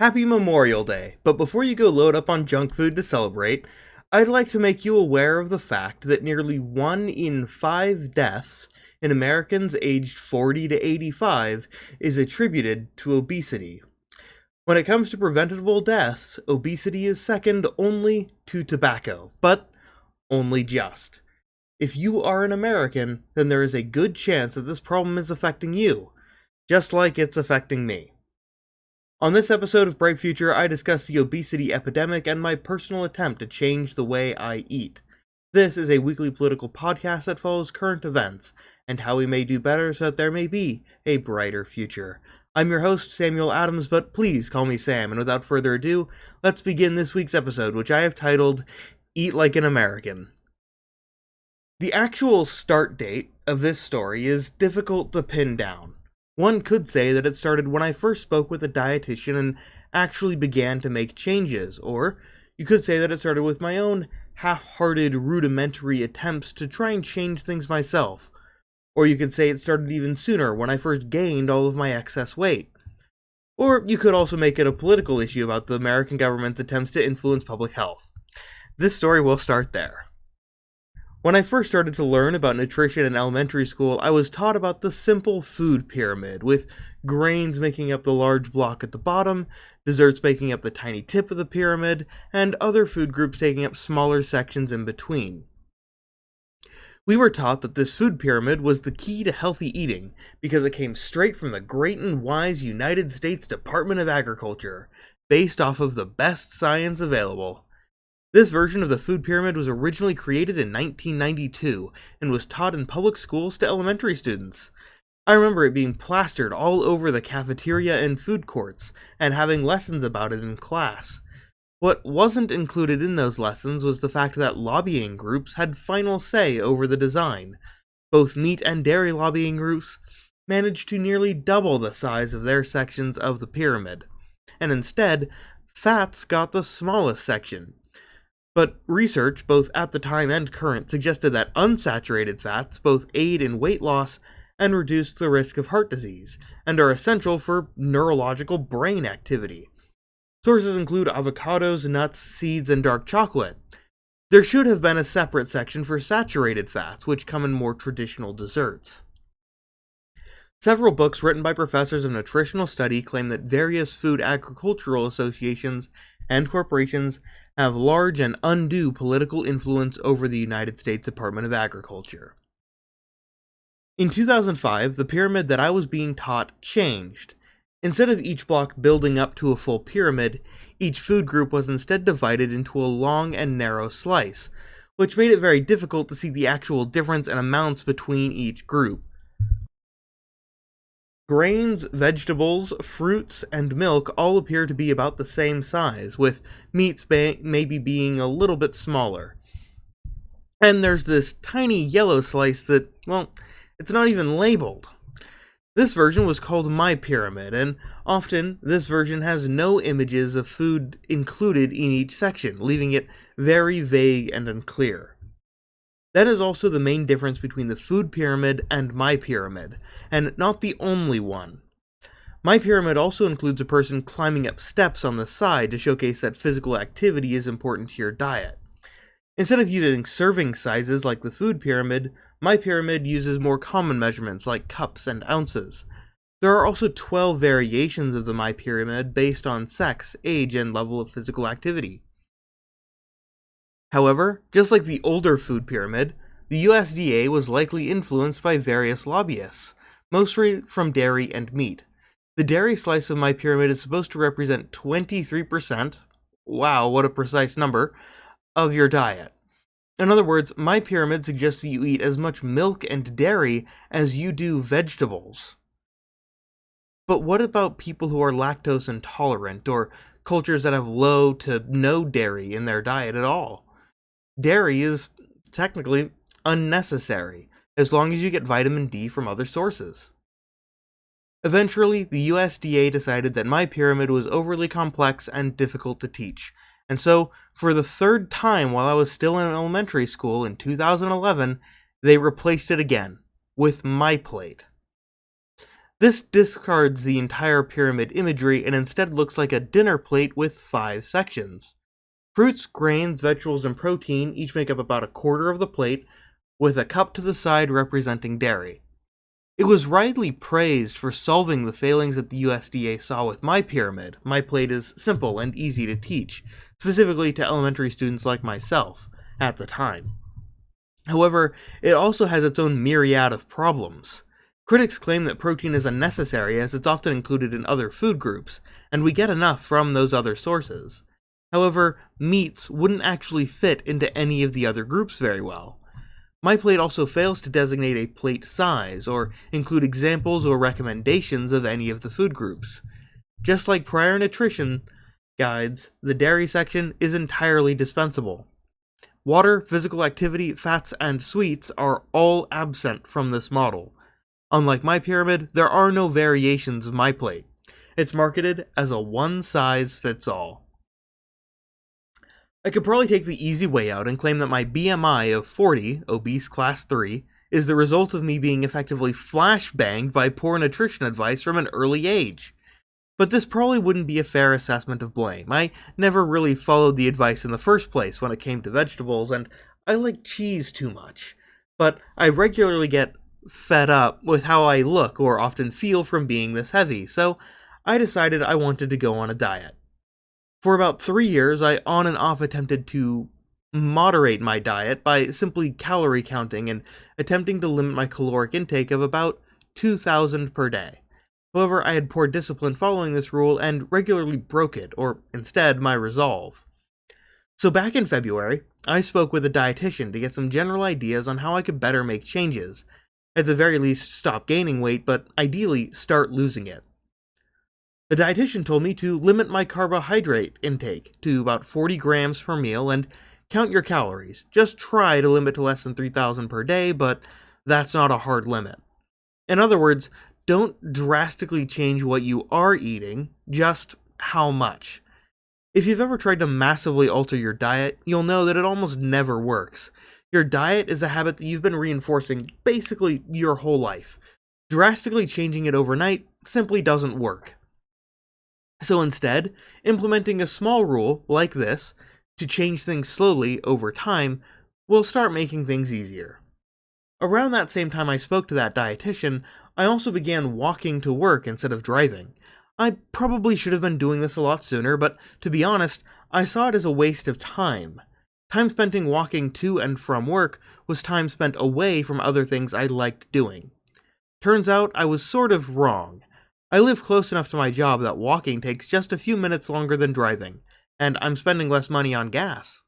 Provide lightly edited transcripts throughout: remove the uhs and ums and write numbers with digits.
Happy Memorial Day, but before you go load up on junk food to celebrate, I'd like to make you aware of the fact that nearly 1 in 5 deaths in Americans aged 40 to 85 is attributed to obesity. When it comes to preventable deaths, obesity is second only to tobacco, but only just. If you are an American, then there is a good chance that this problem is affecting you, just like it's affecting me. On this episode of Bright Future, I discuss the obesity epidemic and my personal attempt to change the way I eat. This is a weekly political podcast that follows current events and how we may do better so that there may be a brighter future. I'm your host, Samuel Adams, but please call me Sam, and without further ado, let's begin this week's episode, which I have titled, Eat Like an American. The actual start date of this story is difficult to pin down. One could say that it started when I first spoke with a dietitian and actually began to make changes, or you could say that it started with my own half-hearted, rudimentary attempts to try and change things myself. Or you could say it started even sooner, when I first gained all of my excess weight. Or you could also make it a political issue about the American government's attempts to influence public health. This story will start there. When I first started to learn about nutrition in elementary school, I was taught about the simple food pyramid, with grains making up the large block at the bottom, desserts making up the tiny tip of the pyramid, and other food groups taking up smaller sections in between. We were taught that this food pyramid was the key to healthy eating, because it came straight from the great and wise United States Department of Agriculture, based off of the best science available. This version of the food pyramid was originally created in 1992 and was taught in public schools to elementary students. I remember it being plastered all over the cafeteria and food courts, and having lessons about it in class. What wasn't included in those lessons was the fact that lobbying groups had final say over the design. Both meat and dairy lobbying groups managed to nearly double the size of their sections of the pyramid, and instead, fats got the smallest section. But research, both at the time and current, suggested that unsaturated fats both aid in weight loss and reduce the risk of heart disease, and are essential for neurological brain activity. Sources include avocados, nuts, seeds, and dark chocolate. There should have been a separate section for saturated fats, which come in more traditional desserts. Several books written by professors of nutritional study claim that various food agricultural associations and corporations have large and undue political influence over the United States Department of Agriculture. In 2005, the pyramid that I was being taught changed. Instead of each block building up to a full pyramid, each food group was instead divided into a long and narrow slice, which made it very difficult to see the actual difference in amounts between each group. Grains, vegetables, fruits, and milk all appear to be about the same size, with meats maybe being a little bit smaller. And there's this tiny yellow slice that, well, it's not even labeled. This version was called My Pyramid, and often this version has no images of food included in each section, leaving it very vague and unclear. That is also the main difference between the food pyramid and My Pyramid, and not the only one. My Pyramid also includes a person climbing up steps on the side to showcase that physical activity is important to your diet. Instead of using serving sizes like the food pyramid, My Pyramid uses more common measurements like cups and ounces. There are also 12 variations of the My Pyramid based on sex, age, and level of physical activity. However, just like the older food pyramid, the USDA was likely influenced by various lobbyists, mostly from dairy and meat. The dairy slice of My Pyramid is supposed to represent 23%, wow, what a precise number, of your diet. In other words, My Pyramid suggests that you eat as much milk and dairy as you do vegetables. But what about people who are lactose intolerant, or cultures that have low to no dairy in their diet at all? Dairy is technically unnecessary, as long as you get vitamin D from other sources. Eventually, the USDA decided that My Pyramid was overly complex and difficult to teach, and so, for the third time while I was still in elementary school in 2011, they replaced it again, with My Plate. This discards the entire pyramid imagery and instead looks like a dinner plate with 5 sections. Fruits, grains, vegetables, and protein each make up about a quarter of the plate, with a cup to the side representing dairy. It was rightly praised for solving the failings that the USDA saw with my pyramid. My plate is simple and easy to teach, specifically to elementary students like myself, at the time. However, it also has its own myriad of problems. Critics claim that protein is unnecessary as it's often included in other food groups, and we get enough from those other sources. However, meats wouldn't actually fit into any of the other groups very well. My plate also fails to designate a plate size or include examples or recommendations of any of the food groups. Just like prior nutrition guides, the dairy section is entirely dispensable. Water, physical activity, fats, and sweets are all absent from this model. Unlike my pyramid, there are no variations of my plate. It's marketed as a one-size-fits-all. I could probably take the easy way out and claim that my BMI of 40, obese class 3, is the result of me being effectively flashbanged by poor nutrition advice from an early age. But this probably wouldn't be a fair assessment of blame. I never really followed the advice in the first place when it came to vegetables, and I like cheese too much. But I regularly get fed up with how I look or often feel from being this heavy, so I decided I wanted to go on a diet. For about 3 years, I on and off attempted to moderate my diet by simply calorie counting and attempting to limit my caloric intake of about 2,000 per day. However, I had poor discipline following this rule and regularly broke it, or instead, my resolve. So back in February, I spoke with a dietitian to get some general ideas on how I could better make changes. At the very least, stop gaining weight, but ideally, start losing it. The dietitian told me to limit my carbohydrate intake to about 40 grams per meal and count your calories. Just try to limit to less than 3,000 per day, but that's not a hard limit. In other words, don't drastically change what you are eating, just how much. If you've ever tried to massively alter your diet, you'll know that it almost never works. Your diet is a habit that you've been reinforcing basically your whole life. Drastically changing it overnight simply doesn't work. So instead, implementing a small rule like this to change things slowly over time will start making things easier. Around that same time I spoke to that dietitian, I also began walking to work instead of driving. I probably should have been doing this a lot sooner, but to be honest, I saw it as a waste of time. Time spent walking to and from work was time spent away from other things I liked doing. Turns out I was sort of wrong. I live close enough to my job that walking takes just a few minutes longer than driving, and I'm spending less money on gas.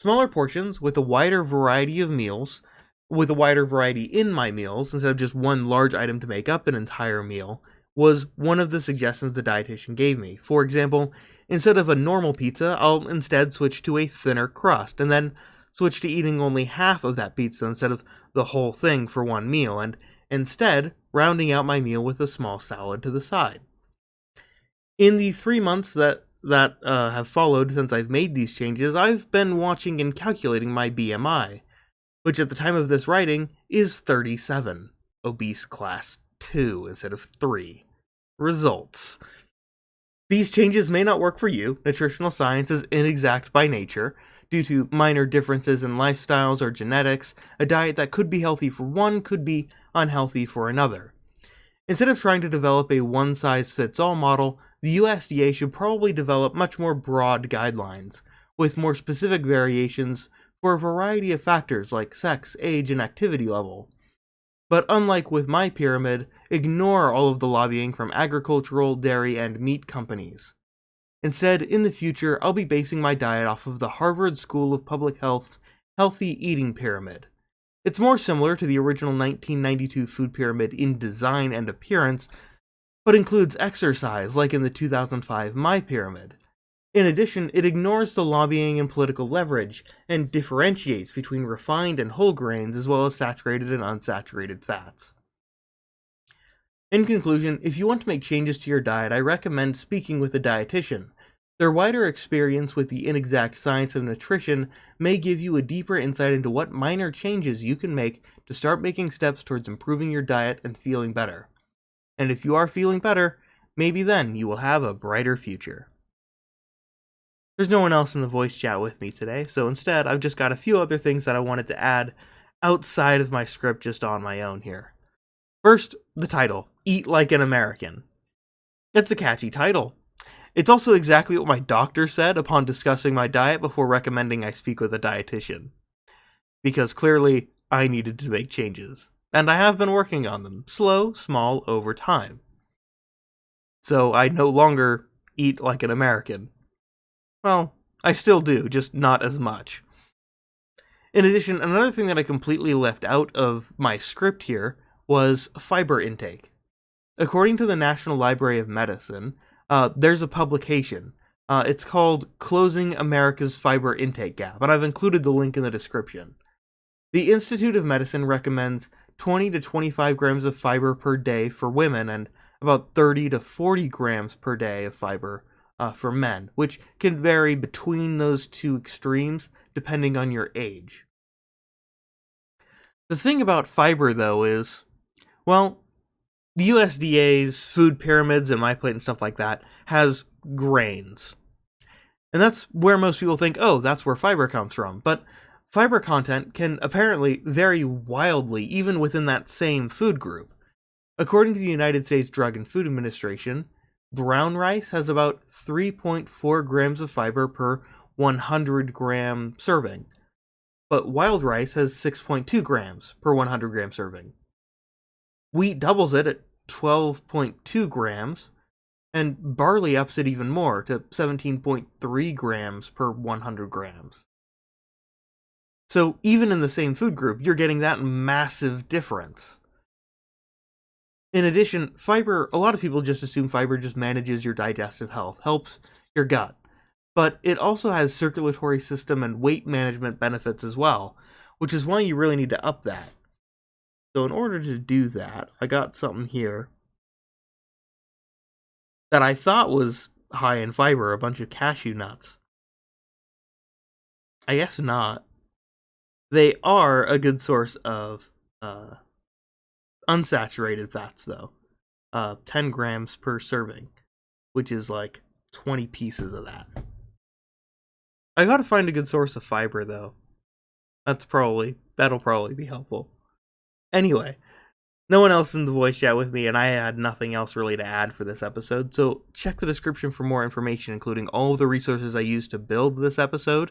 Smaller portions with a wider variety of meals, with a wider variety in my meals instead of just one large item to make up an entire meal, was one of the suggestions the dietitian gave me. For example, instead of a normal pizza, I'll instead switch to a thinner crust, and then switch to eating only half of that pizza instead of the whole thing for one meal, and instead rounding out my meal with a small salad to the side. In the 3 months that have followed since I've made these changes, I've been watching and calculating my BMI, which at the time of this writing is 37, obese class 2 instead of 3. Results. These changes may not work for you. Nutritional science is inexact by nature. Due to minor differences in lifestyles or genetics, a diet that could be healthy for one could be unhealthy for another. Instead of trying to develop a one-size-fits-all model, the USDA should probably develop much more broad guidelines, with more specific variations for a variety of factors like sex, age, and activity level. But unlike with my pyramid, ignore all of the lobbying from agricultural, dairy, and meat companies. Instead, in the future, I'll be basing my diet off of the Harvard School of Public Health's Healthy Eating Pyramid. It's more similar to the original 1992 food pyramid in design and appearance, but includes exercise like in the 2005 My Pyramid. In addition, it ignores the lobbying and political leverage, and differentiates between refined and whole grains as well as saturated and unsaturated fats. In conclusion, if you want to make changes to your diet, I recommend speaking with a dietitian. Their wider experience with the inexact science of nutrition may give you a deeper insight into what minor changes you can make to start making steps towards improving your diet and feeling better. And if you are feeling better, maybe then you will have a brighter future. There's no one else in the voice chat with me today, so instead I've just got a few other things that I wanted to add outside of my script just on my own here. First, the title, Eat Like an American. It's a catchy title. It's also exactly what my doctor said upon discussing my diet before recommending I speak with a dietitian. Because clearly, I needed to make changes. And I have been working on them, slow, small, over time. So I no longer eat like an American. Well, I still do, just not as much. In addition, another thing that I completely left out of my script here was fiber intake. According to the National Library of Medicine, there's a publication. It's called Closing America's Fiber Intake Gap, and I've included the link in the description. The Institute of Medicine recommends 20 to 25 grams of fiber per day for women and about 30 to 40 grams per day of fiber for men, which can vary between those two extremes depending on your age. The thing about fiber, though, is, well, the USDA's food pyramids and MyPlate and stuff like that has grains. And that's where most people think, oh, that's where fiber comes from. But fiber content can apparently vary wildly even within that same food group. According to the United States Drug and Food Administration, brown rice has about 3.4 grams of fiber per 100 gram serving, but wild rice has 6.2 grams per 100 gram serving. Wheat doubles it at 12.2 grams, and barley ups it even more to 17.3 grams per 100 grams. So even in the same food group, you're getting that massive difference. In addition, fiber, a lot of people just assume fiber just manages your digestive health, helps your gut. But it also has circulatory system and weight management benefits as well, which is why you really need to up that. So in order to do that, I got something here that I thought was high in fiber, a bunch of cashew nuts. I guess not. They are a good source of unsaturated fats, though. 10 grams per serving, which is like 20 pieces of that. I gotta find a good source of fiber, though. That'll probably be helpful. Anyway, no one else in the voice chat with me, and I had nothing else really to add for this episode, so check the description for more information, including all of the resources I used to build this episode.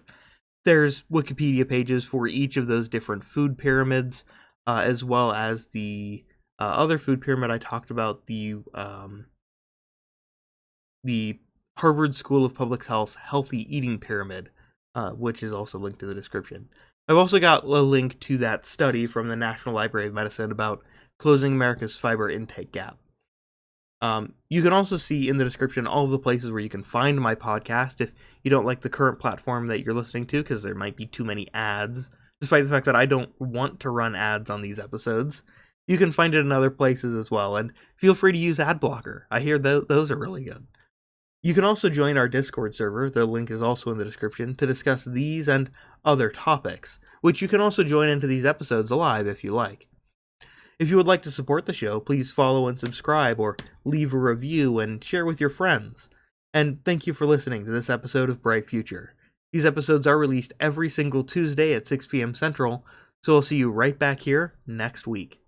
There's Wikipedia pages for each of those different food pyramids, as well as the other food pyramid I talked about, the Harvard School of Public Health's Healthy Eating Pyramid, which is also linked in the description. I've also got a link to that study from the National Library of Medicine about closing America's fiber intake gap. You can also see in the description all of the places where you can find my podcast if you don't like the current platform that you're listening to, because there might be too many ads, despite the fact that I don't want to run ads on these episodes. You can find it in other places as well, and feel free to use ad blocker. I hear those are really good. You can also join our Discord server, the link is also in the description, to discuss these and other topics, which you can also join into these episodes live if you like. If you would like to support the show, please follow and subscribe, or leave a review and share with your friends. And thank you for listening to this episode of Bright Future. These episodes are released every single Tuesday at 6 p.m. Central, so I'll see you right back here next week.